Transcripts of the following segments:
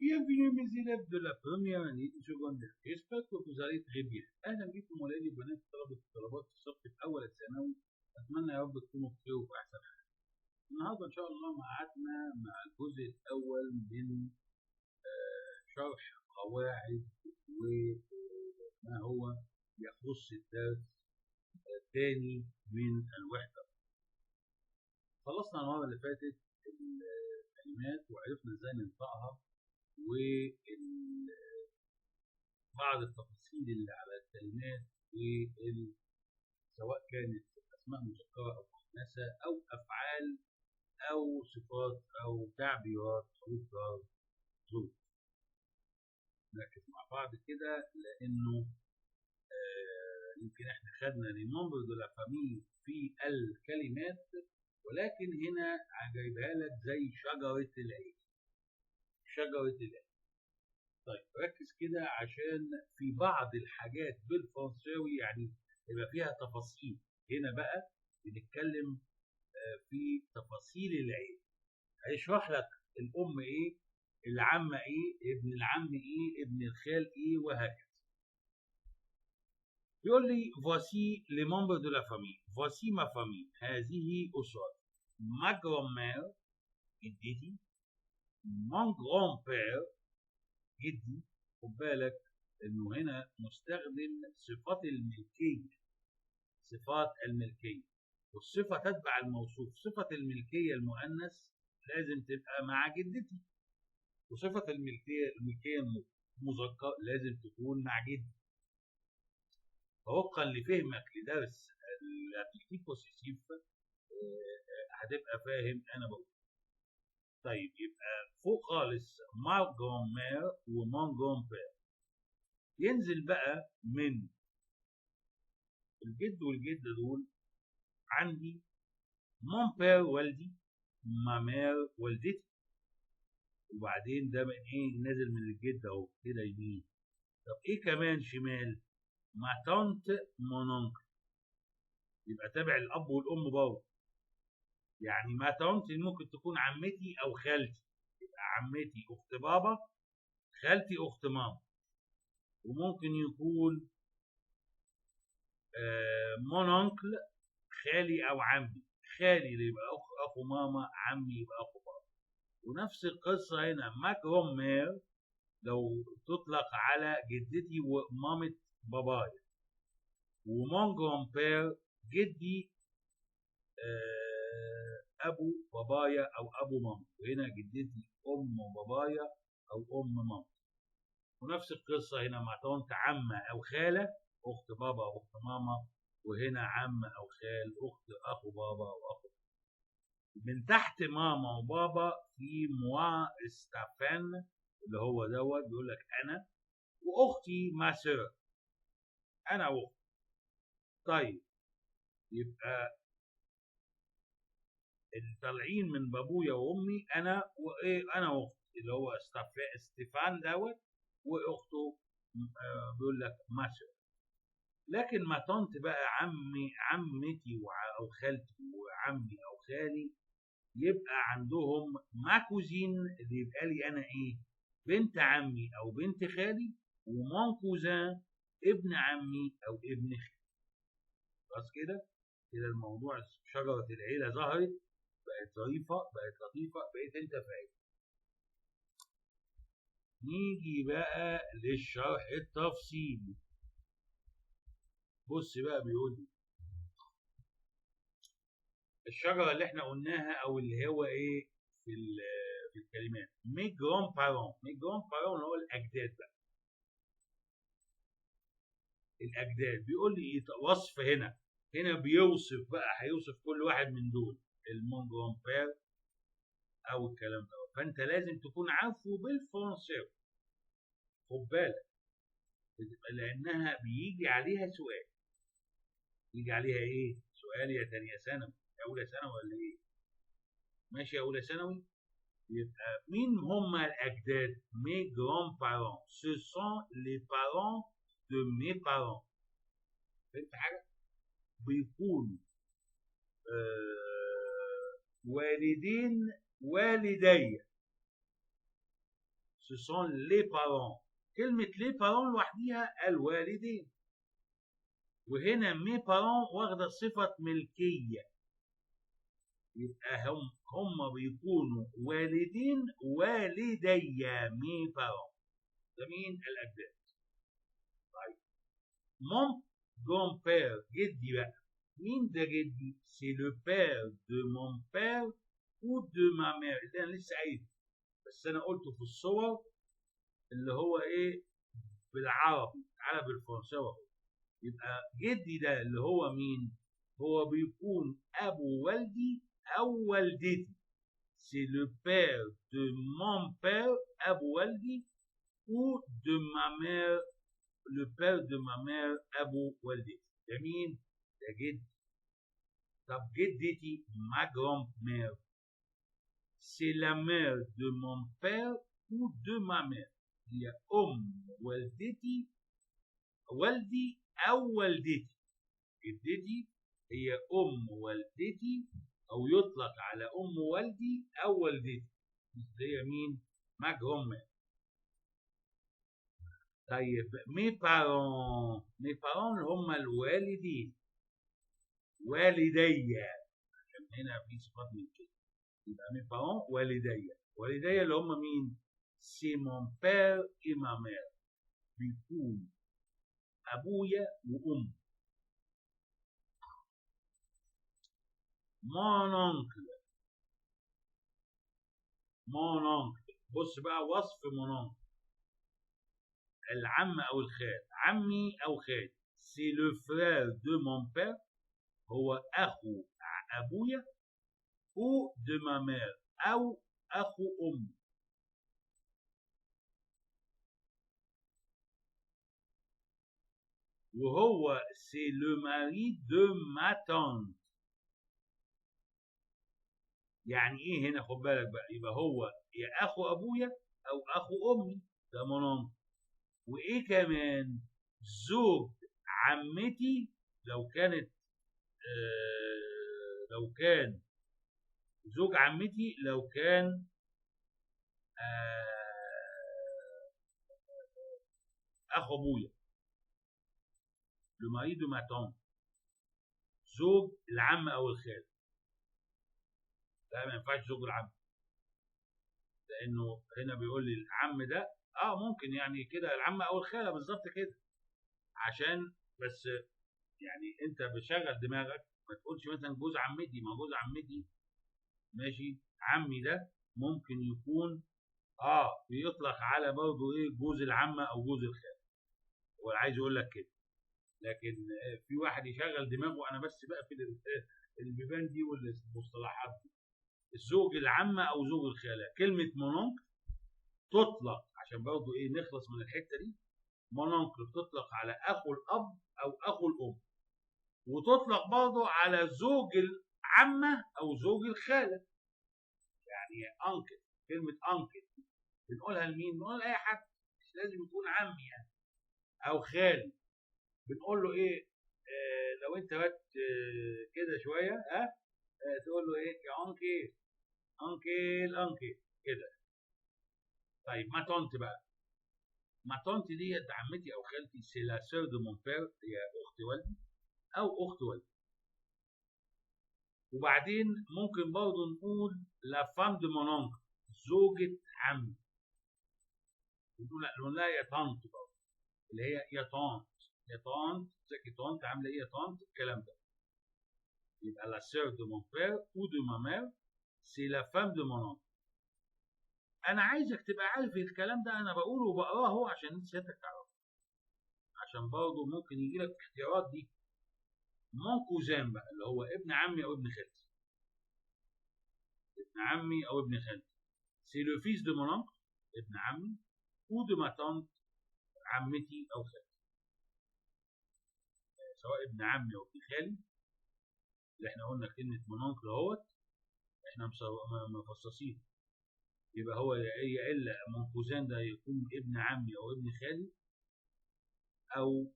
Bienvenue mes élèves de la première année du secondaire. J'espère que vous allez très bien. أهلا بكم ولادي وبنات طلبة الطلبات في الصف الأول الثانوي. أتمنى يا رب تكونوا بخير وفي أحسن حال. النهارده إن شاء الله ميعادنا مع الجزء الأول من شرح قواعد وما هو يخص الدرس الثاني من الوحدة. خلصنا المرة اللي فاتت الكلمات وعرفنا ازاي ننطقها وبعض التفاصيل اللي على الكلمات سواء كانت اسماء مذكره او مؤنثه او افعال او صفات او تعبيرات حروف جر ظروف. نركز مع بعض كده لانه يمكن احنا خدنا لي نمبر دو لا فامي في الكلمات، ولكن هنا جايبها لك زي شجره العين. شجره العين. طيب ركز كده عشان في بعض الحاجات بالفرنساوي يعني يبقى فيها تفاصيل. هنا بقى بنتكلم في تفاصيل العين. هيشرح لك الام ايه، العمه ايه، ابن العم ايه، ابن الخال ايه، وهكذا. بيقول لي voici les membres de la famille. voici ma famille. هذه أسرتي. ma grand-mère جدتي. mon grand-père جدي. خد بالك انه هنا مستخدم صفات الملكيه. صفات الملكيه والصفه تتبع الموصوف. صفه الملكيه المؤنث لازم تبقى مع جدتي، وصفه الملكيه المذكر لازم تكون مع جدي. فوفقا لفهمك لدرس الابليكتيف بوسيسيف هتبقى فاهم انا بقول. طيب يبقى فوق خالص ما جرامير ومون جرامبير. ينزل بقى من الجد والجدة دول عندي مون بير والدي، ما مير والدتي. وبعدين ده من ايه نازل من الجد اهو كده يمين. طب ايه كمان شمال؟ ما تانت مونونكل. يبقى تابع الاب والام برضه. يعني ما تانت ممكن تكون عمتي او خالتي. يبقى عمتي اخت بابا، خالتي اخت ماما. وممكن يكون مونونكل خالي او عمي. خالي اللي يبقى اخو ماما، عمي يبقى اخو بابا. ونفس القصه هنا ما جرامير لو تطلق على جدتي ومامة بابايا. ومون جرامبير جدي ابو بابايا او ابو ماما. وهنا جدتي ام بابايا او ام ماما. ونفس القصه هنا مع طنط عمه او خاله اخت بابا او اخت ماما. وهنا عم او خال اخت اخو بابا واخو. من تحت ماما وبابا في موا استافان اللي هو دوت بيقول لك انا واختي ماسير. انا واختي. طيب يبقى الطالعين من بابويا وامي انا وايه، انا واختي اللي هو استيفان دوت واخته بيقول لك ماسير. لكن ما طنط بقى عمتي او خالتي وعمي او خالي يبقى عندهم ما كوزين اللي يبقى لي انا ايه، بنت عمي او بنت خالي، ومون كوزان ابن عمي او ابن خالي. خلاص كده الموضوع شجره العيله ظهرت، بقت ظريفه، بقت لطيفه، بقيت انت فاهم. نيجي بقى للشرح التفصيلي. بص بقى بيقول لي الشجره اللي احنا قلناها او اللي هو ايه في الكلمات مي جران بارون. مي جران بارون اللي هو الاجداد بقى. الاجداد بيقول لي ايه وصف هنا بيوصف بقى، هيوصف كل واحد من دول المون جران بير او الكلام ده. فانت لازم تكون عارفه بالفرنساوي. خد بالك لانها بيجي عليها سؤال. يجي عليها ايه سؤال يا تانية ثانوي يا اولى ثانوي ولا ايه؟ ماشي يا اولى ثانوي. يبقى مين هم الاجداد؟ مي جران بارون سو سون لي بارون دو مي بارون. فهمت حاجه؟ بيكونوا والدي ce sont les parents. كلمة les parents لوحديها الوالدين، وهنا mes parents واخدة صفة ملكية، يبقى هم بيكونوا والدين والدي mes parents، ده مين؟ الأجداد. طيب mon grand-père جدي بقى، مين ده جدي؟ c'est le père de mon père ou de ma mère، اللي انا لسه قايله بس انا قلته في الصور اللي هو ايه بالعربي، تعالى بالفرنساوي. يبقى جدي ده اللي هو مين؟ هو بيكون ابو والدي او والدتي، c'est le père de mon père ابو والدي ou de ma mère le père de ma mère ابو والدتي. ده مين؟ ده جدي. طب جدتي ma grand-mère c'est la mère de mon père ou de ma mère، هي والدتي والدي أو والدتي. جدتي هي والدتي أو يطلق على والدي أو والدتي، هي مين؟ ما grand-mère. طيب مي بارون، مي بارون هم الوالدين، والدي، عشان هنا في صفات من كده، يبقى مي بارون والدي. والدي اللي هم مين؟ سي مون بير اي ما مير، بيكون ابويا وامي. مون اونكل، مون اونكل، بص بقى وصف مون اونكل، العم او الخال، عمي او خالي. سي لو فرير دو مون بير، هو اخو ابويا، او دو ما مير او اخو امي. وهو سي لو ماري دو ما تانت. يعني ايه هنا؟ خد بالك بقى، يبقى هو يا اخو ابويا او اخو امي، ده منام. وايه كمان؟ زوج عمتي لو كانت لو كان زوج عمتي لو كان اخو ابويا، لو ماري دو ما تانت، زوج العم او الخال. لا ما ينفعش زوج العم، لانه هنا بيقول لي العم ده ممكن يعني كده العم او الخاله بالظبط كده، عشان بس يعني انت بشغل دماغك، ما تقولش مثلا جوز عمتي، ما جوز عمتي ماشي، عمي ده ممكن يكون بيطلق على برضه ايه جوز العمه او جوز الخاله، هو عايز يقول لك كده. لكن في واحد يشغل دماغه، انا بس بقى في البيبان دي والمصطلحات دي. الزوج العمه او زوج الخاله، كلمه مونونك تطلق عشان برضه ايه نخلص من الحته دي، مونونكل تطلق على اخو الاب او اخو الام، وتطلق برضه على زوج العمه او زوج الخاله. يعني انكل، كلمه انكل بنقولها لمين؟ بنقول اي حد، مش لازم يكون عمي يعني او خالي. بنقول له ايه؟ لو انت بات كده شويه تقول له ايه؟ يا انكل، انكل، انكل كده. طيب ما تونت بقى، ما تونت ديت عمتي او خالتي، سي لا سور دو مون بير، هي اخت والدي او اخت والدي. وبعدين ممكن برضه نقول لا فام دو مون اونكل، زوجة عمي. نقول لها يا طنط برضه، اللي هي يا طنط، يا طنط، ازيك يا طنط، عامله ايه يا طنط، الكلام ده. يبقى لا سور دو مون بير او دو ما مير سي لا فام دو مون اونكل. انا عايزك تبقى عارف الكلام ده، انا بقوله وبقراه اهو عشان انت سيادتك تعرف، عشان برضه ممكن يجي لك اختيارات دي. مون كوزان بقى اللي هو ابن عمي او ابن خالتي، ابن عمي او ابن خالتي. سي لو فيس دو مون اونكل، ابن عمي، او دو ما تانت، عمتي او خالتي. سواء ابن عمي او ابن خالي، اللي احنا قلنا كلمه مون اونكل اهوت، احنا مفصصين. يبقى هو يا الا مون كوزان ده يكون ابن عمي او ابن خالي، او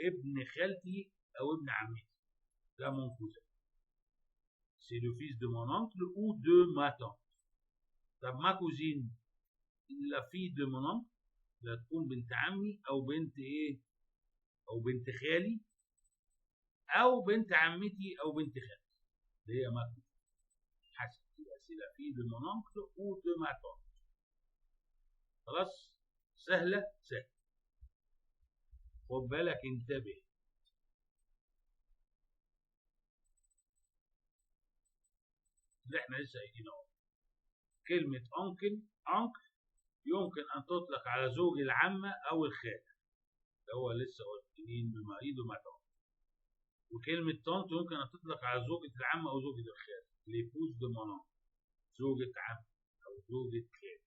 ابن خالتي او ابن عمتي، ده مون كوزان. سي لو فيس دو مون اونكل او دو ما تانت. طب ما كوزين لا في دي مونونك، لا تكون بنت عمي او بنت ايه، او بنت خالي او بنت عمتي او بنت خالتي، اللي هي ما كوزين. حسب الاسئله في دي مونونك ودي ما تونك. خلاص، سهله سهله. خد بالك، انتبه. اللي احنا لسه قايلين اهو، كلمه انكل يمكن ان تطلق على زوج العمه او الخال، اللي هو لسه قلت مين بمعيد وما تونك. وكلمه طنط يمكن ان تطلق على زوجة العم او زوجة الخال، ليبوز دي مونونك، زوجة عم او زوجة خال.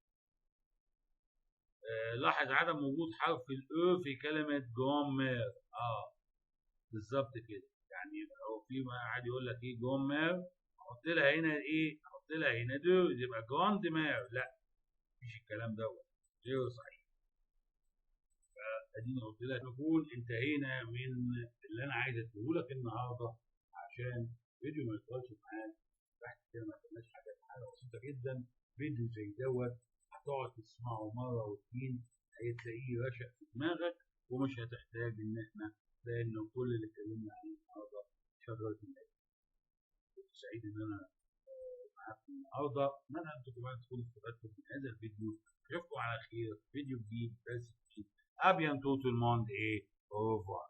لاحظ عدم وجود حرف الاو في كلمة جون مير. بالظبط كده. يعني لو في واحد يقول لك ايه جون مير، احط لها هنا ايه، احط لها هنا دو، يبقى جراند مير. لا، مفيش الكلام دوت، غير صحيح. اديني قلت لك نكون انتهينا من اللي انا عايز اديه لك النهارده، عشان فيديو ما يطولش معاك. تحت كده ما خدناش حاجه بسيطه جدا. فيديو زي دوت هتقعد تسمعه مره واثنين، هتلاقيه رشق في دماغك، ومش هتحتاج ان احنا، لانه كل اللي اتكلمنا عليه النهارده شجره النبي. كنت سعيد ان انا معاكم النهارده. اتمنى انتم كمان تكونوا استفدتوا من هذا الفيديو. اشوفكم على خير في فيديو جديد بس جديد. À bientôt tout le monde et au revoir.